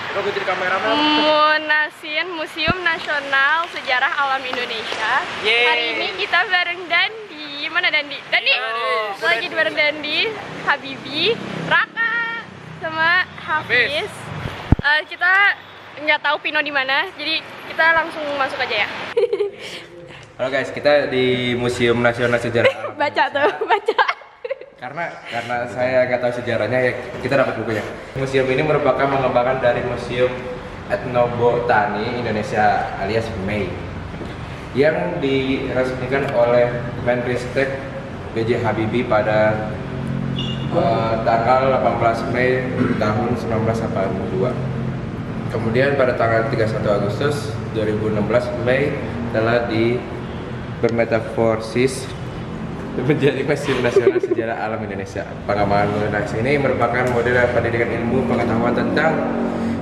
Kok jadi kameramen? Munasin Museum Nasional Sejarah Alam Indonesia. Yeay. Hari ini kita bareng Dandi. Mana Dandi? Dandi! Lagi bareng Dandi, Habibi, Raka, sama Hafiz. Kita nggak tahu Pino di mana, jadi kita langsung masuk aja ya. Halo guys, kita di Museum Nasional Sejarah Alam. Baca tuh, baca. Karena saya nggak tahu sejarahnya ya kita dapat bukunya. Museum ini merupakan pengembangan dari Museum Etnobotani Indonesia alias MEI yang diresmikan oleh Menristek B.J. Habibie pada tanggal 18 Mei tahun 1982. Kemudian pada tanggal 31 Agustus 2016 MEI telah bermetamorfosis menjadi Museum Nasional Sejarah Alam Indonesia. Pengembangan modernisasi ini merupakan model pendidikan ilmu pengetahuan tentang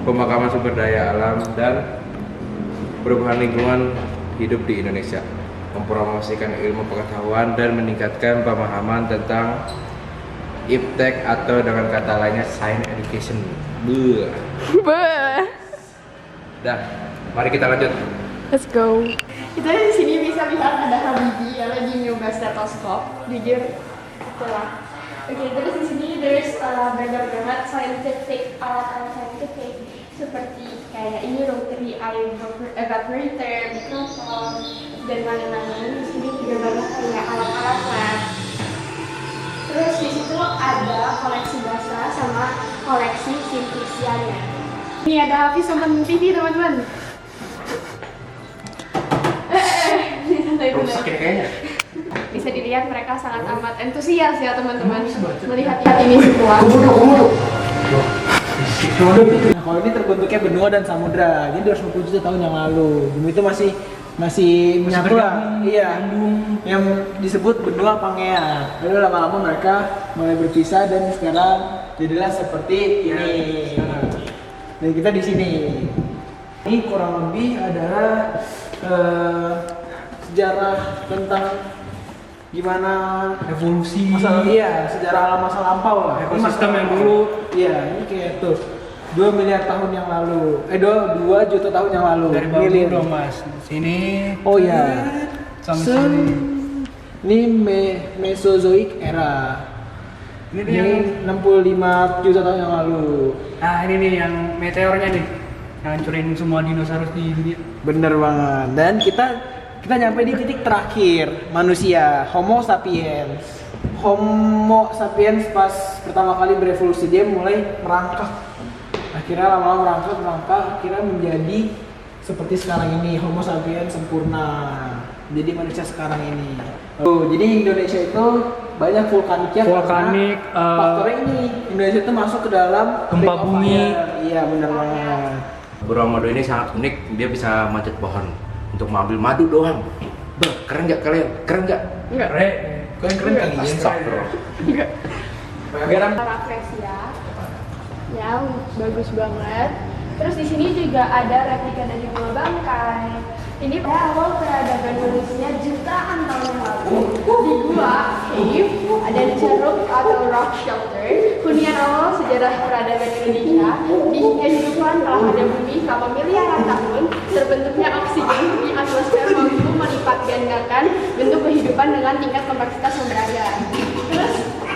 pemakaman sumber daya alam dan perubahan lingkungan hidup di Indonesia, mempromosikan ilmu pengetahuan dan meningkatkan pemahaman tentang iptek atau dengan kata lainnya science education. Dah, mari kita lanjut. Let's go. Kita di sini bisa lihat ada Habibie yang lagi nyoba stetoskop. Jujur, itulah. Oke, terus di sini there's banyak banget alat-alat scientific seperti kayak ini rotary evaporator, mikrofon, dan lain-lain. Di sini juga banyak kayak alat-alat lab. Terus di situ ada koleksi bahasa sama koleksi simplisiannya. Ini ada Hafiz nonton TV teman-teman. Rusak ini kayaknya. Bisa dilihat mereka sangat amat antusias ya teman-teman melihat ini semua. Nah, kalau ini terbentuknya benua dan samudra, jadi 250 juta tahun yang lalu. Bumi itu masih menyatu lah. Iya, yang disebut benua Pangea. Lalu lama-lama mereka mulai berpisah dan sekarang jadilah seperti ini. Dan kita di sini. Ini kurang lebih adalah sejarah tentang gimana evolusi sejarah alam masa lampau lah, ekosistem yang dulu. Iya, ini kayak tuh 2 miliar tahun yang lalu, 2 juta tahun yang lalu. Dari bawah dong mas, sini. Oh iya, Sampai sini. Ini Mesozoik era. Ini 65 juta tahun yang lalu. Nah ini nih yang meteornya nih, yang hancurin semua dinosaurus di dunia. Bener banget. Dan kita nyampe di titik terakhir, manusia, Homo sapiens. Homo sapiens pas pertama kali berevolusi dia mulai merangkak. Akhirnya lama-lama merangkak, akhirnya menjadi seperti sekarang ini, Homo sapiens sempurna. Jadi manusia sekarang ini. Jadi Indonesia itu banyak vulkaniknya. Vulkanik, faktornya ini Indonesia itu masuk ke dalam gempa Ring of bumi. Fire. Iya benar banget. Burung madu ini sangat unik, dia bisa manjat pohon untuk mengambil madu doang. Keren nggak kalian? Keren nggak? Enggak. Keren kali ya. Astagfirullah. Garam. Rafflesia. Ya, bagus banget. Terus di sini juga ada replika dari gua bangkai. Ini pada awal peradaban manusia jutaan tahun yang lalu. Di gua cave ada ceruk atau rock shelter. Hunian awal sejarah peradaban Indonesia. Di kehidupan telah ada bumi selama miliaran tahun. Terbentuknya oksigen di atmosfer mampu melipat gandakan bentuk kehidupan dengan tingkat kompleksitas yang beragam. Terus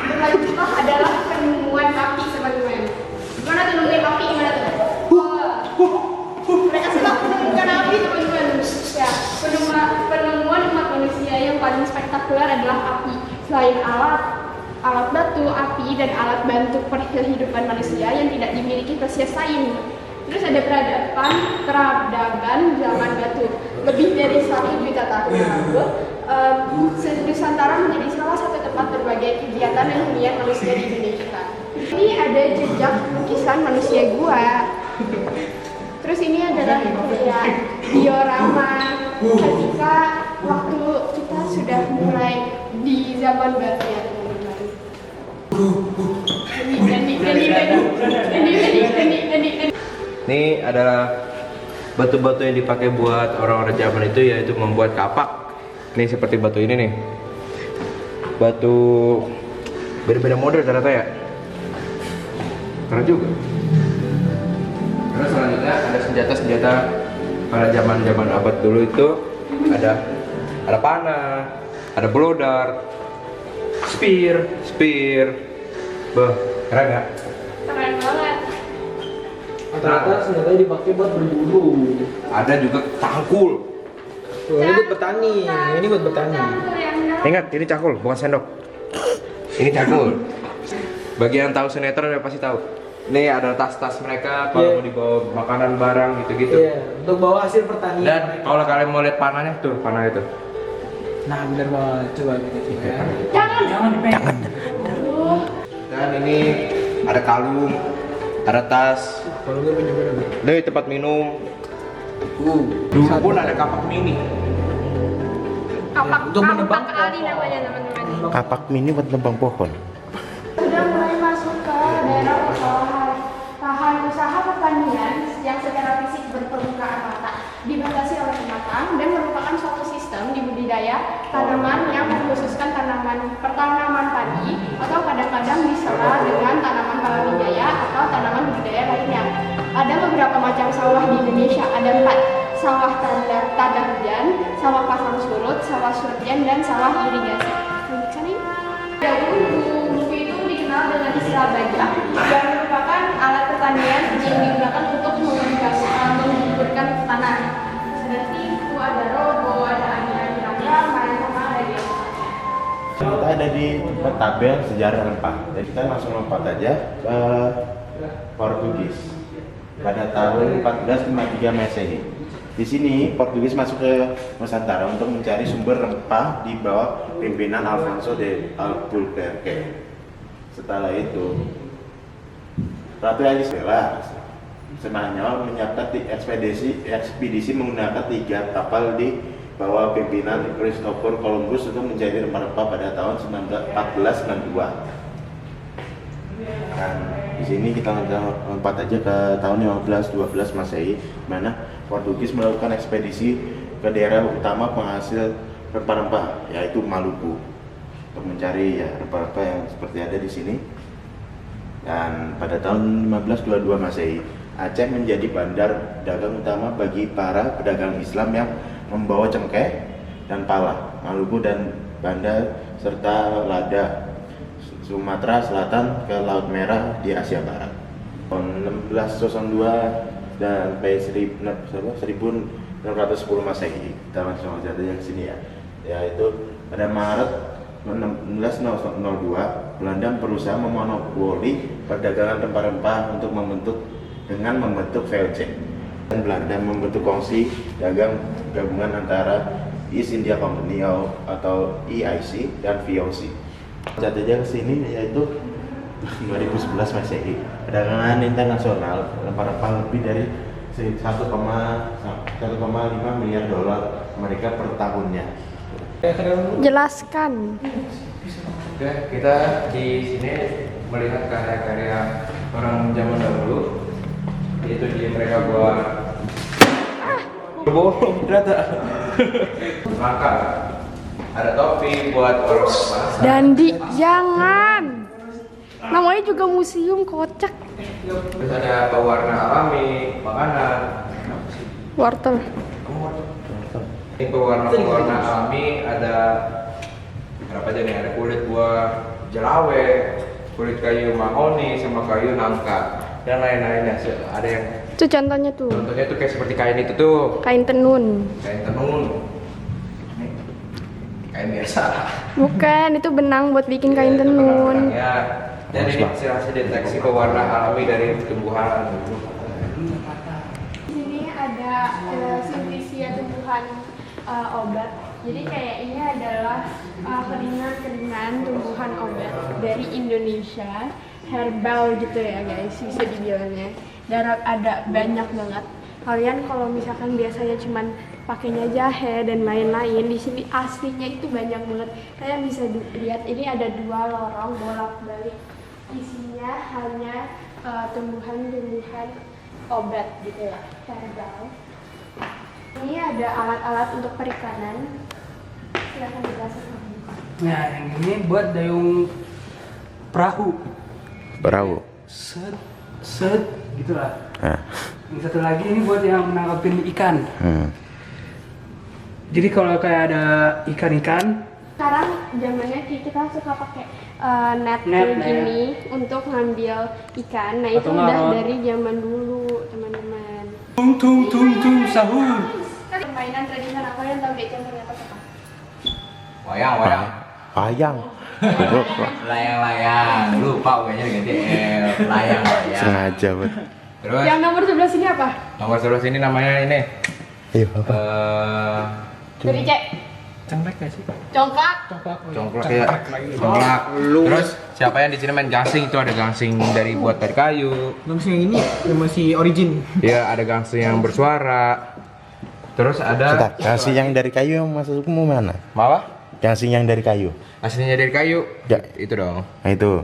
berlanjutlah adalah penemuan api teman-teman. Gimana tuh nemuin api? Gimana tuh? Mereka sudah menemukan api teman-teman. Ya, penemuan umat manusia yang paling spektakuler adalah api. Selain alat batu, api, dan alat bantu kehidupan manusia yang tidak dimiliki spesies lain. Terus ada peradaban zaman batu. Lebih dari 1 juta tahun lalu, Nusantara menjadi salah satu tempat berbagai kegiatan dan hunian manusia di Indonesia. Ini ada jejak lukisan manusia gua. Terus ini adalah kayak diorama ketika waktu kita sudah mulai di zaman batu ya teman-teman. Ini adalah batu-batu yang dipakai buat orang-orang zaman itu, yaitu membuat kapak. Ini seperti batu ini nih. Batu beda-beda model ternyata ya. Keren juga. Terus selanjutnya ada senjata-senjata pada zaman abad dulu itu ada panah, ada blow dart, spear. Beh, keren nggak? Keren banget. Rata-rata senjatanya dipakai buat berburu. Ada juga tangkul. Tuh, ini buat bertani. Ini buat bertani. Ingat, ini cangkul, bukan sendok. Ini cangkul. Bagi yang tahu sinetron udah pasti tahu. Ini ada tas-tas mereka kalau Iya. mau dibawa makanan barang gitu-gitu. Iya, untuk bawa hasil pertanian. Dan kalau kalian mau lihat panahnya tuh, panah itu. Nah, benar banget. Coba kita coba ya. Jangan. Jangan. Dan ini ada kalung, ada tas, Kalau gue punya berapa? ini tempat minum. Dulu pun ada kapak mini. Untuk menebang kali pohon. namanya teman-teman. Kapak mini buat nebang pohon. Sudah mulai masuk ke daerah persawahan. Lahan usaha pertanian yang secara fisik berpermukaan rata dibatasi oleh pematang dan merupakan suatu sistem di budidaya tanaman yang mengkhususkan pertanaman padi atau kadang-kadang disela dengan tanaman palawijaya atau tanaman budidaya lainnya. Ada beberapa macam sawah di Indonesia, ada 4. Sawah tanda hujan, sawah pasang surut, sawah surgen, dan sawah irigasi. Lanjutkan ini. Dahulu buku itu dikenal dengan istilah bajak yang merupakan alat pertanian yang digunakan untuk menguburkan tanah. Seperti itu ada robo, ada angin-angin main sama ada gitu. Kita ada di tabel sejarah rempah. Jadi kita langsung lompat aja ke Portugis pada tahun 1453 Masehi. Di sini Portugis masuk ke Nusantara untuk mencari sumber rempah di bawah pimpinan Alfonso de Albuquerque. Setelah itu, Ratu Isabella Spanyol menyiapkan ekspedisi menggunakan 3 kapal di bawah pimpinan Christopher Columbus untuk mencari rempah-rempah pada tahun 1492. Dan di sini kita lompat aja ke tahun 1512 Masehi, di mana Portugis melakukan ekspedisi ke daerah utama penghasil rempah-rempah, yaitu Maluku, untuk mencari ya rempah-rempah yang seperti ada di sini. Dan pada tahun 1522 Masehi, Aceh menjadi bandar dagang utama bagi para pedagang Islam yang membawa cengkeh dan pala, Maluku dan Banda serta lada Sumatera Selatan ke Laut Merah di Asia Barat. Tahun 1602 dan sampai 1610 Masehi, kita langsung aja ke sini ya. Yaitu pada Maret 1602 Belanda berusaha memonopoli perdagangan rempah-rempah untuk membentuk VOC. Dan Belanda membentuk kongsi dagang gabungan antara East India Company atau EIC dan VOC. Catanya ke sini yaitu 2011 Masehi. Perdagangan internasional rempah-rempah lebih dari 1,5 miliar dolar Amerika per tahunnya. Jelaskan. Oke, kita di sini melihat karya-karya orang zaman dahulu, yaitu mereka buat bolong ternyata. Maka ada topi buat orang pasar. Dandi, jangan. Namanya juga museum kocak. Terus ada pewarna alami, makanan. Wortel. Ini pewarna alami ada berapa aja nih? Ada kulit buah jelawe, kulit kayu mahoni, sama kayu nangka dan lain-lainnya. Ada yang Itu contohnya tuh. contohnya tuh kayak seperti kain itu tuh, Kain tenun. kain tenun. Ini kain biasa. Bukan, itu benang buat bikin kain tenun. Ya. Dan ini hasil deteksi pewarna alami dari tumbuhan. Di sini ada Synthesia tumbuhan obat. Jadi kayak ini adalah keringan-keringan tumbuhan obat dari Indonesia, herbal gitu ya guys, bisa dibilangnya. Dan ada banyak banget. Kalian kalau misalkan biasanya cuman pakainya jahe dan lain-lain, di sini aslinya itu banyak banget. Kalian bisa lihat ini ada 2 lorong bolak-balik. Isinya hanya tumbuhan-tumbuhan obat gitu ya, herbal. Ini ada alat-alat untuk perikanan. Silahkan dijelaskan. Nah, yang ini buat dayung perahu. Perahu. Set, gitulah. Nah, Yang satu lagi ini buat yang menangkapin ikan. Jadi kalau kayak ada ikan-ikan, Sekarang zamannya kita suka pakai net Net, kayak gini untuk ngambil ikan. Nah itu Atau udah ngarot. dari zaman dulu teman-teman. tung tung tung tung sahur. Permainan tradisional kalian tahu gak contohnya apa? Wayang. Payang. Layang. Lupa kayaknya diganti L. Layang. Sengaja buat. Terus Yang nomor 11 ini apa? nomor 11 ini namanya ini. Ayo apa? Dari cek. Cengklek gak sih? Congkak. Congklak ya. Congklak. Terus siapa yang di sini main gangsing itu ada gangsing dari buat dari kayu. Langsung yang ini yang masih origin. Ya ada gangsing yang bersuara. Terus ada Bentar, gangsing yang dari kayu yang masukmu mana? apa? Gangsing yang dari kayu. Aslinya dari kayu. Ya. Itu dong. Nah itu.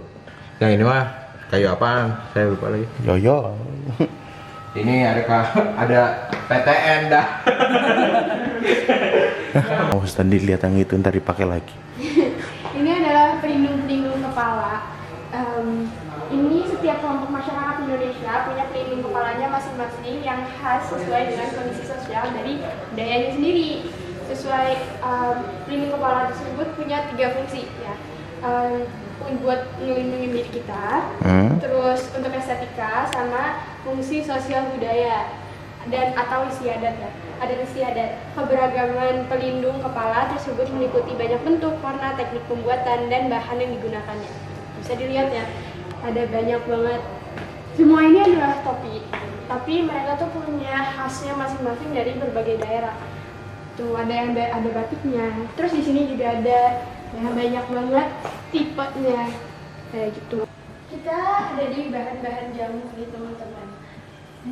Yang ini mah kayu apaan? Saya lupa lagi. Yoyo. Ini ada PTN dah. Awas tadi lihat yang itu ntar dipakai lagi. Ini adalah pelindung-pelindung kepala. Ini setiap kelompok masyarakat Indonesia punya pelindung kepalanya masing-masing yang khas sesuai dengan kondisi sosial dari budayanya sendiri. Sesuai pelindung kepala tersebut punya 3 fungsi ya. Buat ngelindungin diri kita, terus untuk estetika sama fungsi sosial budaya dan atau istiadat ya. Ada istiadat. Keberagaman pelindung kepala tersebut meliputi banyak bentuk, warna, teknik pembuatan dan bahan yang digunakannya. Bisa dilihat ya, ada banyak banget. Semua ini adalah topi, tapi mereka tuh punya khasnya masing-masing dari berbagai daerah. Tuh ada batiknya. Terus di sini juga ada ya, banyak banget tipenya kayak gitu. Kita ada di bahan-bahan jamu nih teman-teman.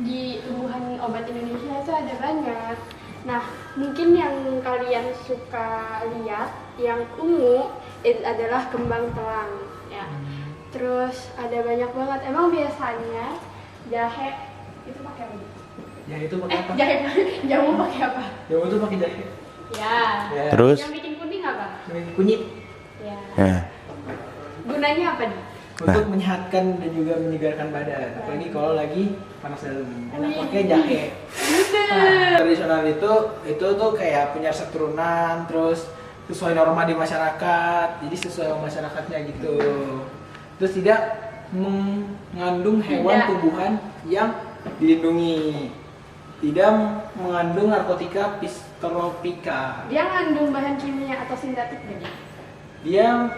Di tumbuhan obat Indonesia itu ada banyak. Nah, mungkin yang kalian suka lihat yang ungu itu adalah kembang telang ya. Terus ada banyak banget. Emang biasanya jahe itu pakai apa? Ya itu pakai apa? Jahe jamu pakai apa? Jamu itu pakai jahe. Ya. Ya. Terus? Yang bikin kuning apa? Kunyit Ya. Nah, Gunanya apa nih? untuk menyehatkan dan juga menyegarkan badan. Apalagi kalau lagi panas dalam. Enak pakai jahe. Nah, tradisional itu tuh kayak punya resep turunan, terus sesuai norma di masyarakat. Jadi sesuai sama masyarakatnya gitu. Terus tidak mengandung hewan Tidak. tumbuhan yang dilindungi. Tidak mengandung narkotika pistolopika. Dia ngandung bahan kimia atau sintetik nggak? Dia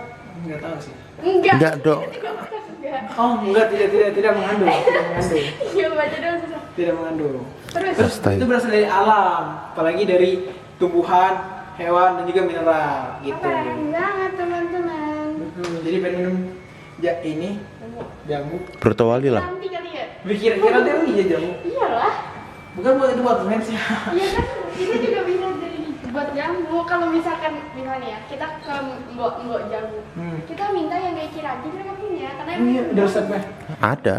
nggak tahu sih. enggak dong. Enggak. Oh, enggak, tidak mengandung, tidak mengandung. Iya baca dong susah. Tidak mengandung. Terus Terus Astaga. itu berasal dari alam, apalagi dari tumbuhan, hewan dan juga mineral gitu. keren banget teman-teman. Jadi pengen minum ini jamu. Protowali lah. Nanti kali ya. Kira-kira dia iya jamu. Iyalah. Bukan buat itu buat mens ya. Iya kan kita juga bisa dari buat jamu. Kalau misalkan misalnya ya kita ke mbok jamu, kita minta yang kayak Kiranti mereka punya karena Iya, ada resepnya. Ada.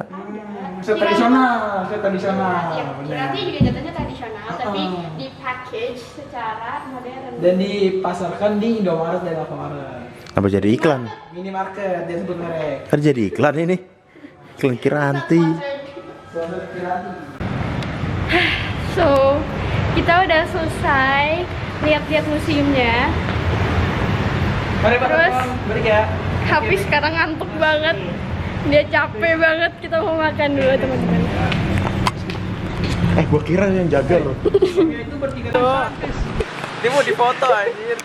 Resep tradisional, resep tradisional. Ya, benar. Kiranti juga jatuhnya tradisional, tapi di package secara modern. Dan dipasarkan di Indomaret dan Alfamaret. Apa jadi iklan? Minimarket dia sebut merek. Kan jadi iklan ini. Iklan Kiranti. Sponsor Kiranti. So, kita udah selesai lihat-lihat museumnya. Mari Pak, Terus? balik ya. Hafiz sekarang ngantuk banget. Dia capek banget. Kita mau makan dulu teman-teman. Gua kira yang jaga loh. Itu bertiga. Dia mau dipoto anjir.